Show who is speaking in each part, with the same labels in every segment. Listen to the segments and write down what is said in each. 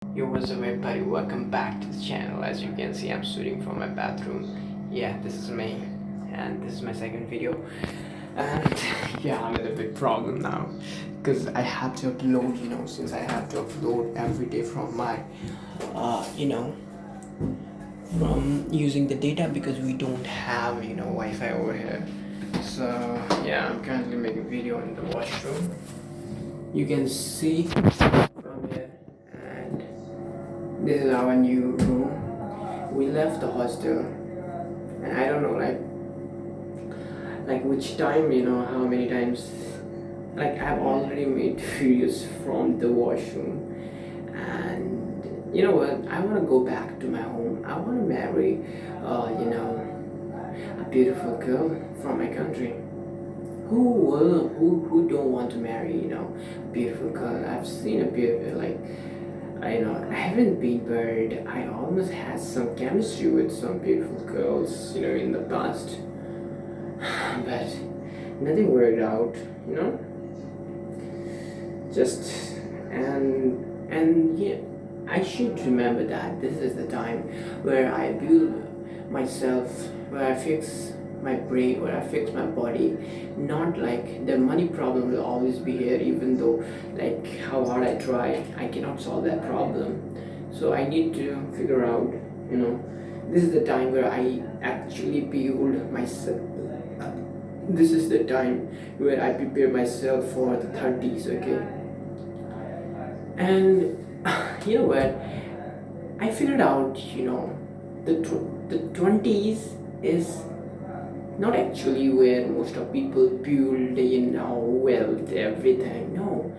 Speaker 1: Yo, what's up everybody, welcome back to the channel. As you can see, I'm shooting from my bathroom. Yeah, this is me, and this is my second video. And yeah, I'm in a big problem now because I have to upload, since I have to upload every day from my uh, you know from using the data, because we don't have Wi-Fi over here. So yeah, I'm currently making video in the washroom. You can see from here, and this is our new room. We left the hostel, and I don't know, like which time, how many times. Like I've already made videos from the washroom, and you know what? I want to go back to my home. I want to marry, a beautiful girl from my country. Who don't want to marry, a beautiful girl? I've seen a beautiful, like, I haven't been, but I almost had some chemistry with some beautiful girls, in the past. But nothing worked out, you know. Just and yeah, I should remember that this is the time where I build myself, where I fix my brain, where I fix my body. Not like the money problem will always be here, even though, like, how hard I try, I cannot solve that problem. So I need to figure out, you know, this is the time where I actually build myself. This is the time where I prepare myself for the 30s, okay? And you know what? I figured out, the 20s is not actually where most of people build, wealth, everything. No.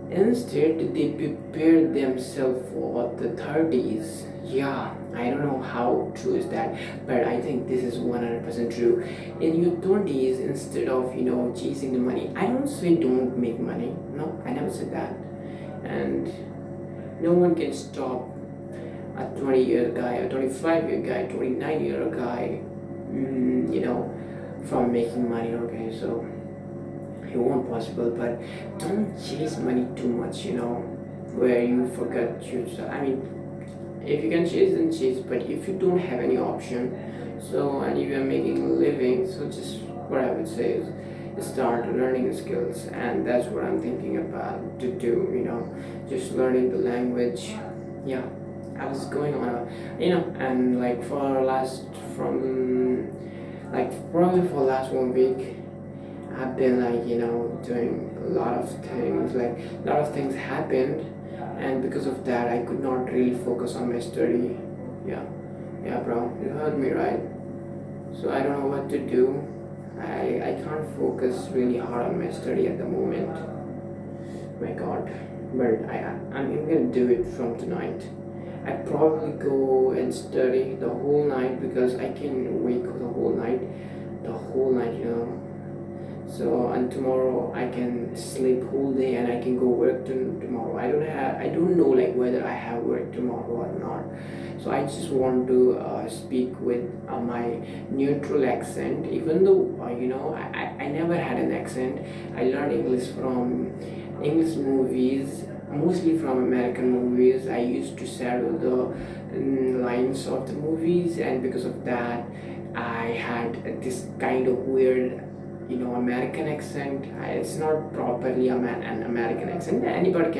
Speaker 1: Instead, they prepare themselves for the 30s. Yeah, I don't know how true is that, but I think this is 100% true. In your 20s, instead of, chasing the money, I don't say don't make money. No, I never said that. And no one can stop a 20-year guy, a 25-year guy, 29-year guy, from making money, okay? So it won't possible, but don't chase money too much, where you forget yourself. I mean, if you can chase, then chase, but if you don't have any option, so, and you are making a living, so just what I would say is start learning skills, and that's what I'm thinking about to do, just learning the language. Yeah, I was going on and like for last from like probably for last 1 week, I've been like, doing a lot of things. Like a lot of things happened, and because of that, I could not really focus on my study. Yeah, yeah, bro, you heard me right. So I don't know what to do. I can't focus really hard on my study at the moment. My God, but I'm gonna do it from tonight. I probably go and study the whole night because I can wake the whole night, so, and tomorrow I can sleep whole day and I can go work tomorrow. I don't know like whether I have work tomorrow or not. So I just want to speak with my neutral accent, even though I never had an accent. I learned English from English movies, mostly from American movies. I used to shadow the lines of the movies, and because of that, I had this kind of weird, American accent. It's not properly an American accent. Anybody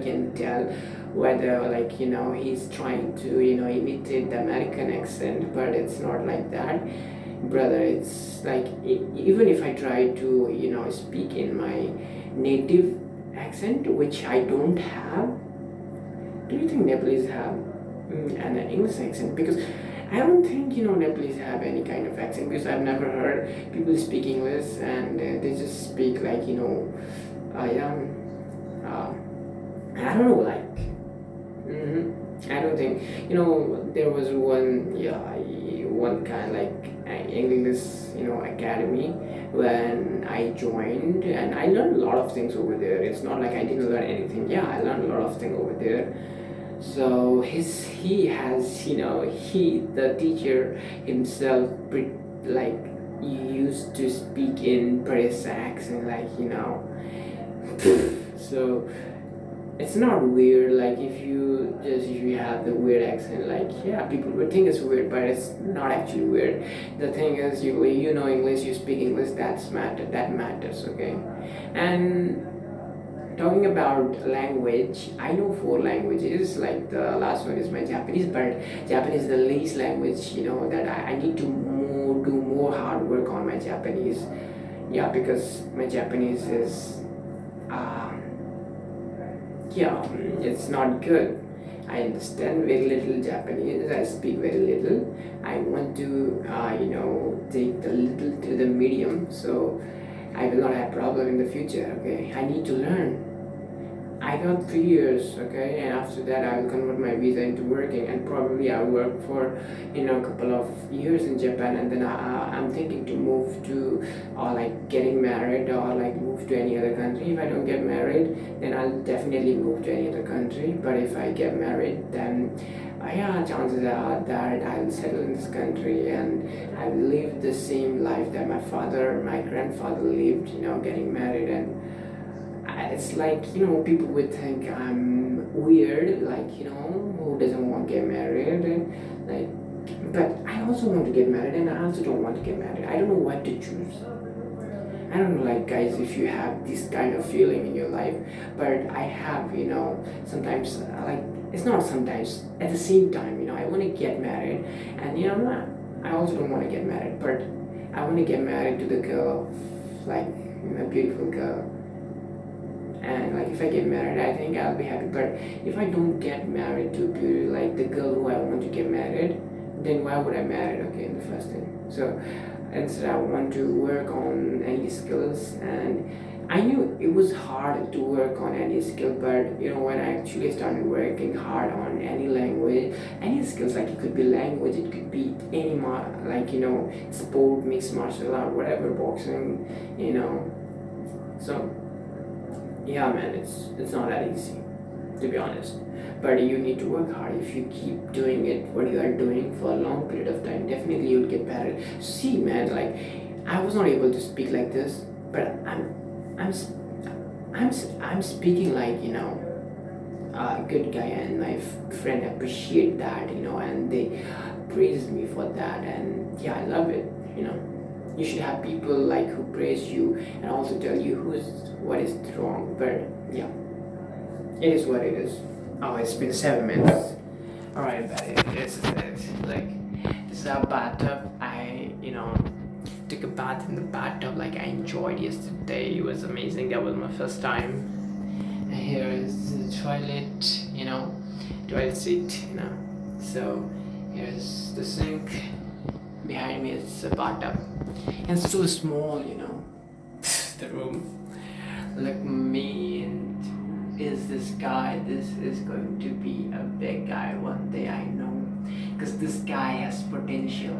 Speaker 1: can tell whether, like, he's trying to imitate the American accent, but it's not like that, brother. It's like, even if I try to speak in my native accent, which I don't have. Do you think Nepalese have an English accent? Because I don't think Nepalese have any kind of accent, because I've never heard people speak English, and they just speak like yeah, uh, I don't know, like, I don't think there was one kind, like, English academy when I joined, and I learned a lot of things over there. It's not like I didn't learn anything. Yeah, I learned a lot of things over there. So he has, he, the teacher himself, like, used to speak in British accent, like, so it's not weird. Like if you have the weird accent, like yeah, people would think it's weird, but it's not actually weird. The thing is, you know English, you speak English. That matters. Okay, and talking about language, I know four languages. Like the last one is my Japanese, but Japanese is the least language. That I need to do more hard work on my Japanese. Yeah, because my Japanese is uh, yeah, it's not good. I understand very little Japanese. I speak very little. I want to, take the little to the medium, so I will not have problem in the future. Okay, I need to learn. I got 3 years, okay, and after that I will convert my visa into working, and probably I'll work for, a couple of years in Japan, and then I'm thinking to move to, or like getting married, or like move to any other country. If I don't get married, then I'll definitely move to any other country. But if I get married, then yeah, chances are that I'll settle in this country and I'll live the same life that my grandfather lived, getting married. And it's like people would think I'm weird, like who doesn't want to get married, and like, but I also want to get married, and I also don't want to get married. I don't know what to choose. I don't know, like guys, if you have this kind of feeling in your life, but I have, sometimes like it's not sometimes at the same time, I want to get married, and I also don't want to get married, but I want to get married to the girl, like a beautiful girl. And like if I get married, I think I'll be happy. But if I don't get married to be like the girl who I want to get married, then why would I marry? Okay, in the first thing. So instead, I want to work on any skills, and I knew it was hard to work on any skill. But when I actually started working hard on any language, any skills, like it could be language, it could be any like sport, mixed martial art, whatever, boxing, so yeah, man, it's not that easy, to be honest. But you need to work hard. If you keep doing it, what you are doing for a long period of time, definitely you'll get better. See, man, like I was not able to speak like this, but I'm s- I'm speaking like a good guy, and my friend appreciate that, and they praise me for that, and yeah, I love it. You should have people like who praise you and also tell you what is wrong. But yeah, it is what it is. Oh, it's been 7 minutes. All right, but it's like this is our bathtub. I took a bath in the bathtub. Like I enjoyed yesterday. It was amazing. That was my first time. And here is the toilet. Toilet seat. So here's the sink. Behind me is a bathtub. And it's so small. The room. Look, me and is this guy. This is going to be a big guy one day, I know. Because this guy has potential.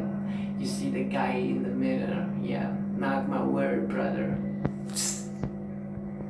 Speaker 1: You see the guy in the mirror? Yeah, mark my word, brother.